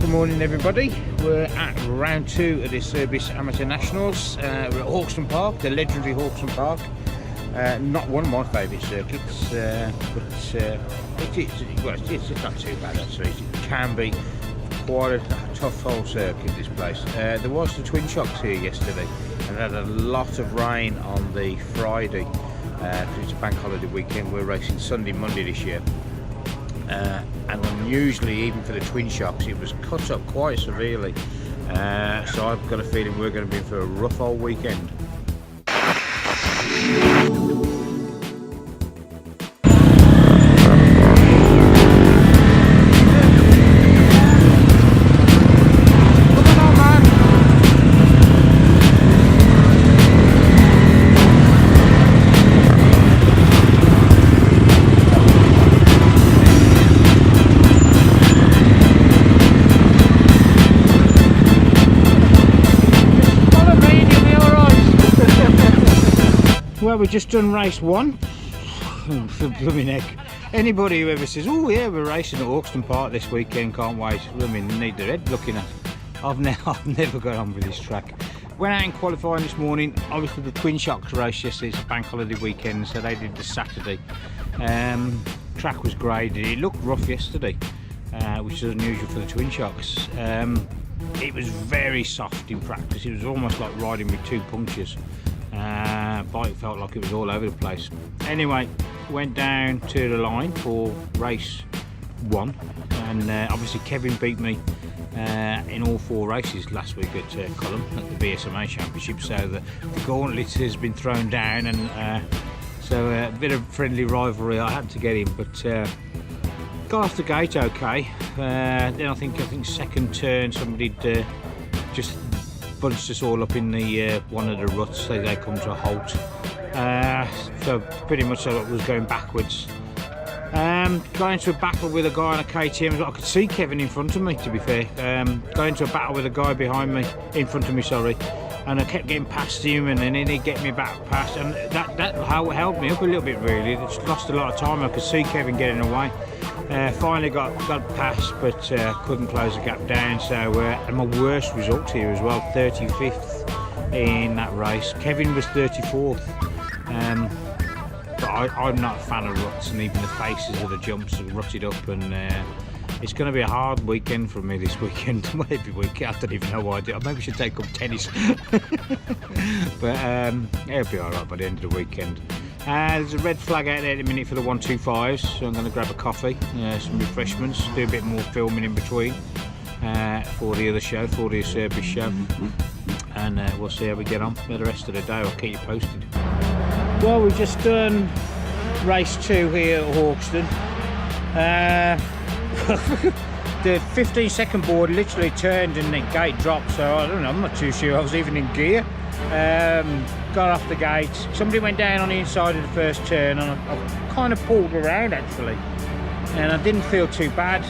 Good morning everybody. We're at round 2 of the Service Amateur Nationals. We're at Hawkstone Park, the legendary Hawkstone Park. Not one of my favourite circuits, but it's not too bad actually. It can be quite a tough old circuit, this place. There was the Twin Shocks here yesterday and had a lot of rain on the Friday because it's a bank holiday weekend. We're racing Sunday, Monday this year. And unusually, even for the Twin Shocks, it was cut up quite severely. So I've got a feeling we're going to be in for a rough old weekend. Well, we've just done race 1. Blooming heck. Anybody who ever says, oh yeah, we're racing at Hawkstone Park this weekend, can't wait, blooming need their head looking at. I've never got on with this track. Went out in qualifying this morning. Obviously the Twin Shocks race yesterday, it's a bank holiday weekend, so they did the Saturday. Track was graded. It looked rough yesterday, which is unusual for the Twin Shocks. It was very soft in practice. It was almost like riding with 2 punctures. Bike felt like it was all over the place. Anyway, went down to the line for race 1, and obviously Kevin beat me in all 4 races last week at Culham at the BSMA Championship, so the gauntlet has been thrown down, and so a bit of friendly rivalry. I had to get him, but got off the gate okay. Then I think second turn somebody just bunched us all up in the one of the ruts, so they come to a halt. So pretty much I was going backwards. Got into a battle with a guy on a KTM. I could see Kevin in front of me, to be fair. Got into a battle with a guy behind me, in front of me, sorry. And I kept getting past him, and then he'd get me back past, and that held me up a little bit really. It's lost a lot of time. I could see Kevin getting away. Finally got past, but couldn't close the gap down. So and my worst result here as well, 35th in that race. Kevin was 34th. But I'm not a fan of ruts, and even the faces of the jumps are rutted up, and it's going to be a hard weekend for me this weekend. Maybe weekend, I don't even know why I do. Maybe I should take up tennis. But it'll be alright by the end of the weekend. There's a red flag out there at the minute for the 125s, so I'm going to grab a coffee, some refreshments, do a bit more filming in between for the other show, for the service show, and we'll see how we get on for the rest of the day. I'll keep you posted. Well, we've just done race 2 here at Hawkstone. The 15-second board literally turned and the gate dropped, so I don't know, I'm not too sure I was even in gear. Got off the gate, somebody went down on the inside of the first turn, and I kind of pulled around actually, and I didn't feel too bad.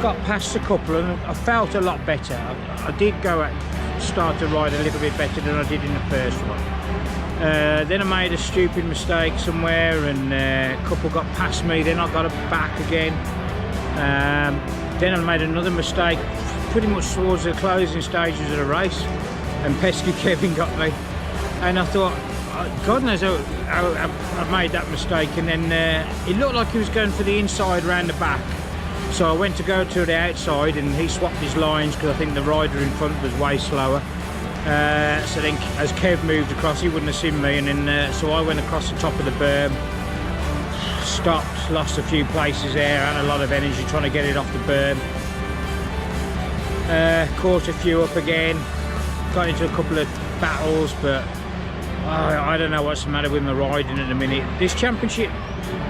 Got past a couple and I felt a lot better. I did start to ride a little bit better than I did in the first one. Then I made a stupid mistake somewhere, and a couple got past me, then I got it back again. Then I made another mistake pretty much towards the closing stages of the race, and pesky Kevin got me, and I thought, God knows how I made that mistake. And then it looked like he was going for the inside round the back, so I went to go to the outside, and he swapped his lines because I think the rider in front was way slower. So then as Kev moved across, he wouldn't have seen me, and then so I went across the top of the berm, stopped, lost a few places there, had a lot of energy trying to get it off the berm. Caught a few up again, got into a couple of battles, but I don't know what's the matter with my riding at the minute. This championship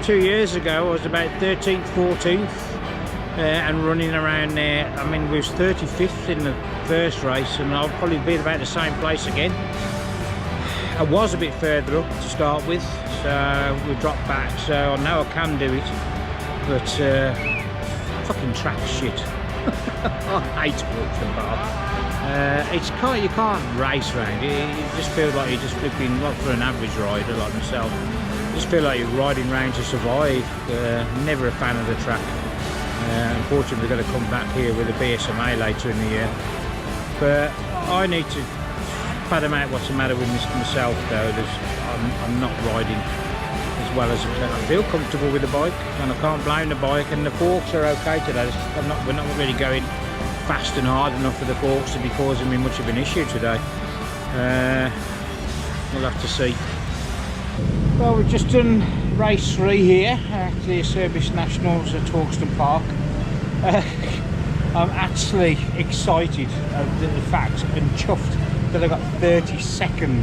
2 years ago I was about 13th, 14th, and running around there. I mean, we was 35th in the first race, and I'll probably be about the same place again. I was a bit further up to start with, so we dropped back, so I know I can do it, but fucking track shit. I hate Hawkstone Park. You can't race around it. It just feels like you're just flipping, like for an average rider like myself, just feel like you're riding around to survive. Never a fan of the track. Unfortunately, we're going to come back here with a BSMA later in the year. But I need to fathom out what's the matter with myself, though. I'm not riding as well as I feel comfortable with the bike, and I can't blame the bike. And the forks are okay today. We're not really going fast and hard enough for the forks to be causing me much of an issue today. We'll have to see. Well, we've just done race 3 here at the Service Nationals at Hawkstone Park. I'm actually excited at the fact and chuffed that I got 32nd.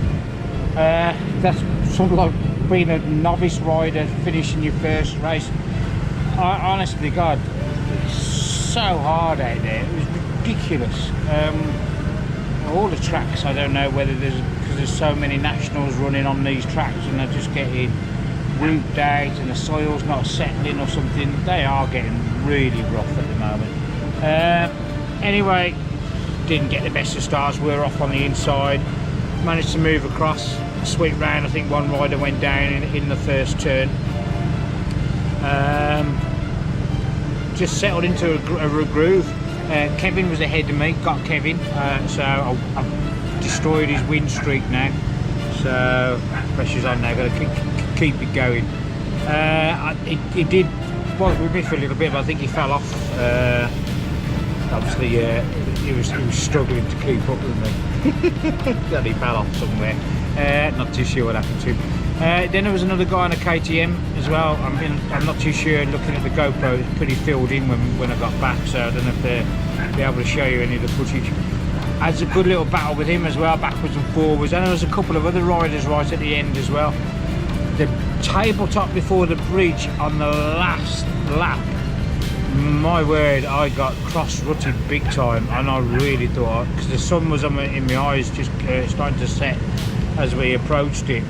That's sort of like being a novice rider finishing your first race. Honestly, God, it's so hard out there. It was ridiculous. All the tracks, I don't know whether because there's so many nationals running on these tracks and they're just getting roofed out and the soil's not settling or something. They are getting really rough at the moment. Anyway, didn't get the best of starts. We were off on the inside, managed to move across, sweep round. I think one rider went down in the first turn. Just settled into a groove. Kevin was ahead of me, got Kevin, so I've destroyed his win streak now, so pressure's on now, got to keep it going. He did bother with me for a little bit, but I think he fell off. Obviously he was struggling to keep up with me. That he fell off somewhere, not too sure what happened to him. Then there was another guy on a KTM as well. I'm not too sure. Looking at the GoPro, it's pretty filled in when I got back, so I don't know if they'll be able to show you any of the footage. I had a good little battle with him as well, backwards and forwards, and there was a couple of other riders right at the end as well. The tabletop before the bridge on the last lap, my word, I got cross-rutted big time, and I really thought, because the sun was in my eyes, just starting to set as we approached it.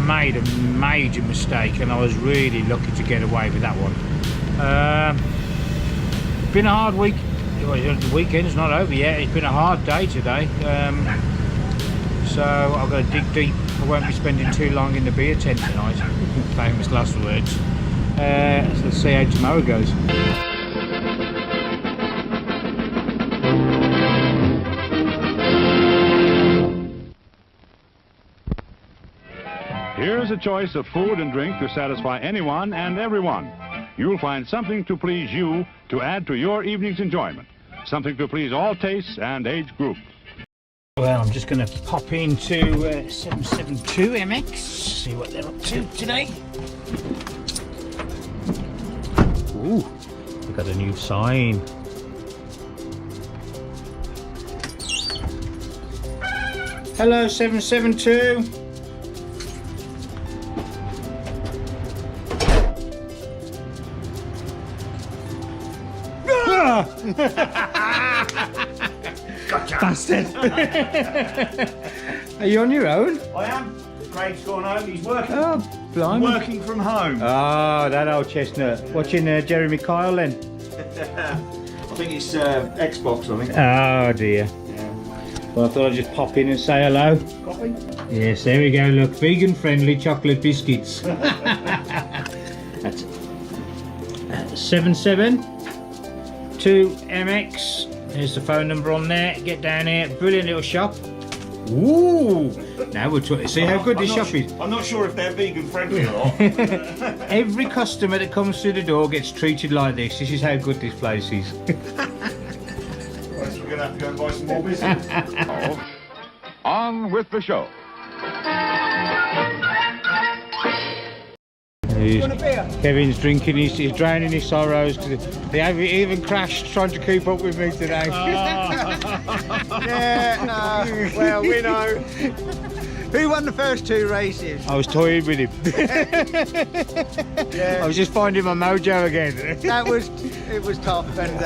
Made a major mistake, and I was really lucky to get away with that one. Been a hard week. The weekend's not over yet. It's been a hard day today, so I've got to dig deep. I won't be spending too long in the beer tent tonight. Famous last words. So let's see how tomorrow goes. Here's a choice of food and drink to satisfy anyone and everyone. You'll find something to please you to add to your evening's enjoyment. Something to please all tastes and age groups. Well, I'm just going to pop into 772 MX, see what they're up to today. Ooh, we've got a new sign. Hello, 772. Gotcha. Bastard. Are you on your own? I am. Craig's gone home. He's working. Oh, blimey. Working from home. Oh, that old chestnut. Watching Jeremy Kyle then? I think it's Xbox, I think. Oh dear. Yeah. Well, I thought I'd just pop in and say hello. Coffee? Yes, there we go. Look, vegan friendly chocolate biscuits. That's 772 MX. There's the phone number on there. Get down here. Brilliant little shop. Ooh! Now we're trying to see how good this shop is. I'm not sure if they're vegan friendly or not. Every customer that comes through the door gets treated like this. This is how good this place is. Right, so we're going to have to go and buy some more biscuits. On with the show. Kevin's drinking, he's drowning his sorrows. He even crashed trying to keep up with me today. Well, we know. Who won the first 2 races? I was toying with him. Yeah. I was just finding my mojo again. It was tough, and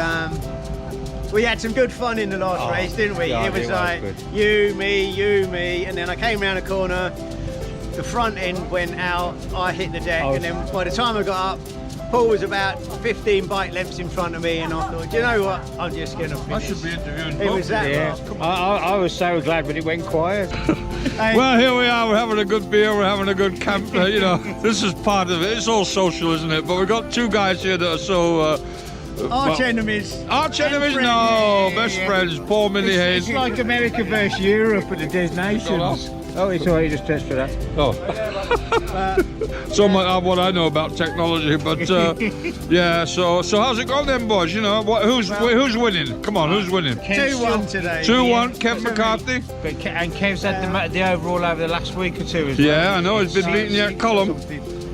we had some good fun in the last race, didn't we? God, it was like good. you, me, and then I came around the corner. The front end went out, I hit the deck, and then by the time I got up, Paul was about 15 bike lengths in front of me, and I thought, you know what, I'm just going to finish. I should be interviewing It was that Yeah, I was so glad when it went quiet. Well, here we are, we're having a good beer, we're having a good camp, you know, this is part of it, it's all social, isn't it? But we've got two guys here that are so... Arch enemies. Arch enemies? friends. No, best friends, Paul Millie Hayes. It's like America versus Europe at the Des Nations. Oh, it's alright, just test for that. Oh. So much what I know about technology, but yeah. So how's it going then, boys? You know, who's winning? Come on, who's winning? 2-1 today. 2-1. Kev McCarthy. But and Kev's had the overall over the last week or two as well. Yeah, I know he's been beating you at Column.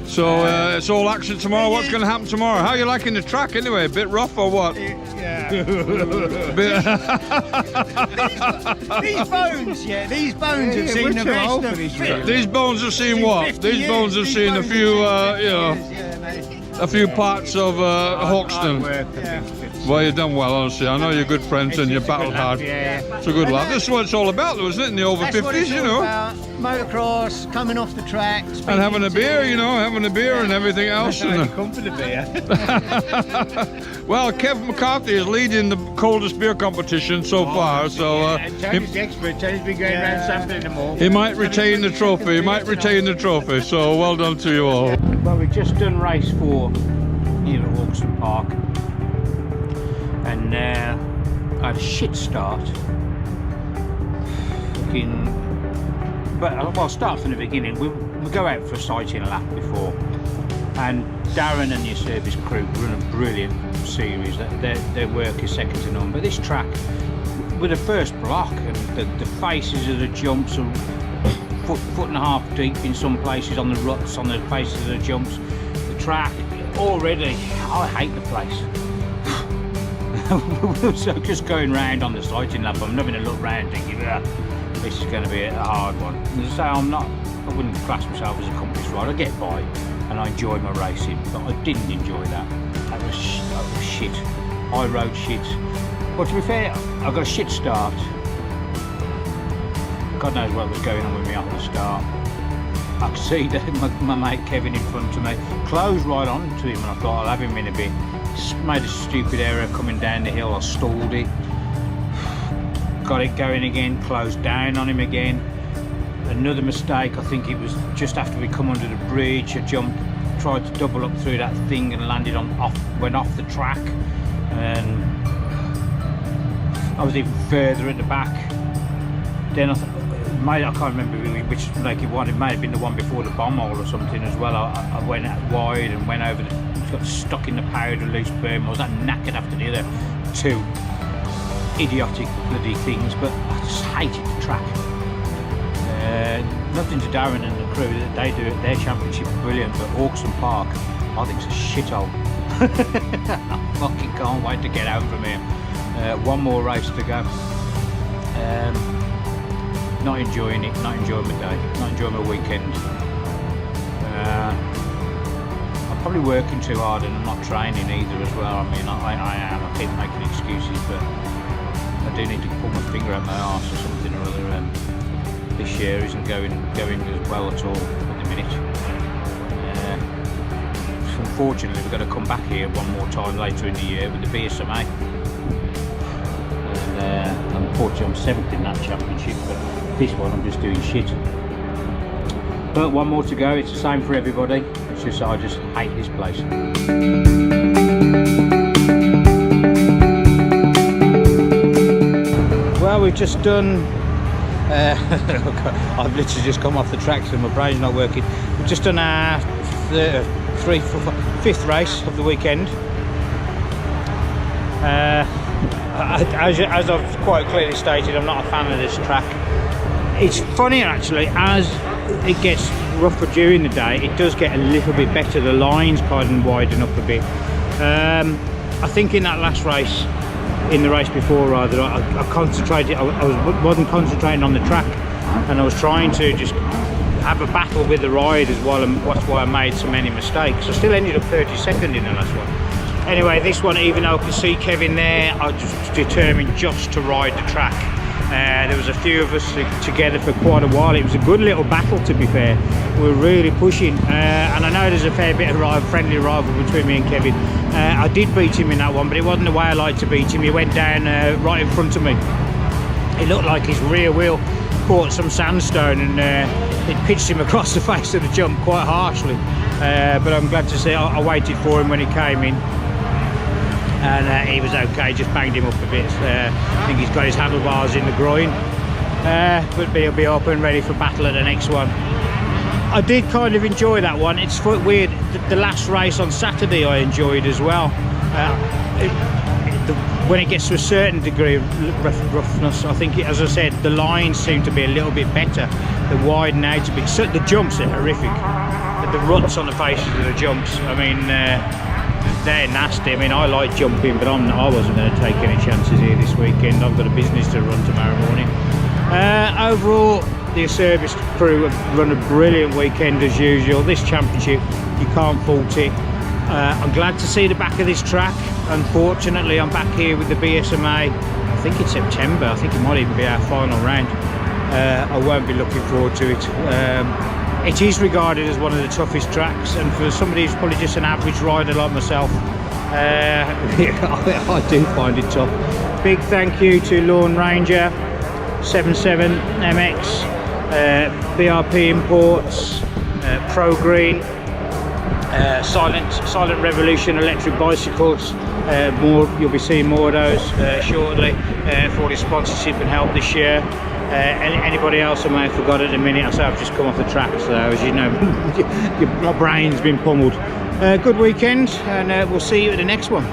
So it's all action tomorrow. What's going to happen tomorrow? How are you liking the track anyway? A bit rough or what? Yeah. These bones have seen the best of it. These bones have seen what? These bones have seen a few, you know, a few parts of Hawkstone. Well, you've done well, honestly. I know you're good friends and you battled hard. It's a good lad. This is what it's all about, though, isn't it? In the over 50s, you know. Motocross, coming off the track. And having a beer, you know, having a beer and everything else. Come for the beer. Well, Kev McCarthy is leading the coldest beer competition so far, so Tony's the expert. Tony's been going around sampling them all. he might retain the trophy. He might retain the trophy. So well done to you all. Well, we've just done race 4 here at Hawkstone Park, and I had a shit start. But I'll start from the beginning. We go out for a sighting lap before, and Darren and your service crew run a brilliant series. Their work is second to none. But this track, with the first block, and the faces of the jumps are foot and a half deep in some places on the ruts, on the faces of the jumps. The track already, I hate the place. So just going round on the sighting lap, I'm having a look round thinking, this is going to be a hard one. So I wouldn't class myself as a accomplished rider. I get by and I enjoy my racing, but I didn't enjoy that. That was shit. I rode shit. But to be fair, I got a shit start. God knows what was going on with me off the start. I could see that my mate Kevin in front of me closed right on to him, and I thought I'll have him in a bit. Made a stupid error coming down the hill. I stalled it. Got it going again, closed down on him again. Another mistake, I think it was just after we come under the bridge, I jumped, tried to double up through that thing and landed went off the track, and I was even further at the back. Then I can't remember really which lake it was. It may have been the one before the bomb hole or something as well. I went out wide and went over got stuck in the powder loose berm. I was that knackered after the other 2 idiotic bloody things, but I just hated the track. Nothing to Darren and the crew, they do it, their championship brilliant, but Hawkstone Park I think it's a shithole. I fucking can't wait to get home from here. One more race to go. Not enjoying it, not enjoying my day, not enjoying my weekend. I'm probably working too hard and I'm not training either as well. I mean, I am, I keep making excuses, but I do need to pull my finger out my arse or something or other. This year isn't going as well at all at the minute. Unfortunately, we've got to come back here one more time later in the year with the BSMA. And unfortunately, I'm 7th in that championship, but this one I'm just doing shit. But one more to go. It's the same for everybody. It's just I just hate this place. Well, we've just done. I've literally just come off the track, so my brain's not working. We've just done our 5th race of the weekend. As I've quite clearly stated, I'm not a fan of this track. It's funny actually, as it gets rougher during the day, it does get a little bit better. The lines kind of widen up a bit. I think in that last race, in the race before rather, I concentrated, I wasn't concentrating on the track, and I was trying to just have a battle with the ride as well, and that's why I made so many mistakes. I still ended up 32nd in the last one. Anyway, this one, even though I could see Kevin there, I was just determined just to ride the track. There was a few of us together for quite a while. It was a good little battle, to be fair. We were really pushing, and I know there's a fair bit of friendly rival between me and Kevin. I did beat him in that one, but it wasn't the way I like to beat him. He went down right in front of me. It looked like his rear wheel caught some sandstone, and it pitched him across the face of the jump quite harshly. But I'm glad to say I waited for him when he came in, and he was okay. Just banged him up a bit. I think he's got his handlebars in the groin, but he'll be up and ready for battle at the next one. I did kind of enjoy that one. It's weird. The last race on Saturday I enjoyed as well. When it gets to a certain degree of roughness, I think, as I said, the lines seem to be a little bit better. They widen out a bit. So the jumps are horrific. The ruts on the faces of the jumps, I mean, they're nasty. I mean, I like jumping, but I wasn't going to take any chances here this weekend. I've got a business to run tomorrow morning. Overall, the service crew have run a brilliant weekend as usual. This championship, you can't fault it. I'm glad to see the back of this track. Unfortunately, I'm back here with the BSMA. I think it's September. I think it might even be our final round. I won't be looking forward to it. It is regarded as one of the toughest tracks, and for somebody who's probably just an average rider like myself, I do find it tough. Big thank you to Lawn Ranger, 77 MX, BRP Imports, Pro Green, Silent Revolution electric bicycles. You'll be seeing more of those shortly, for all the sponsorship and help this year. Anybody else I may have forgot at the minute? I say I've just come off the track, so as you know, my brain's been pummeled. Good weekend, and we'll see you at the next one.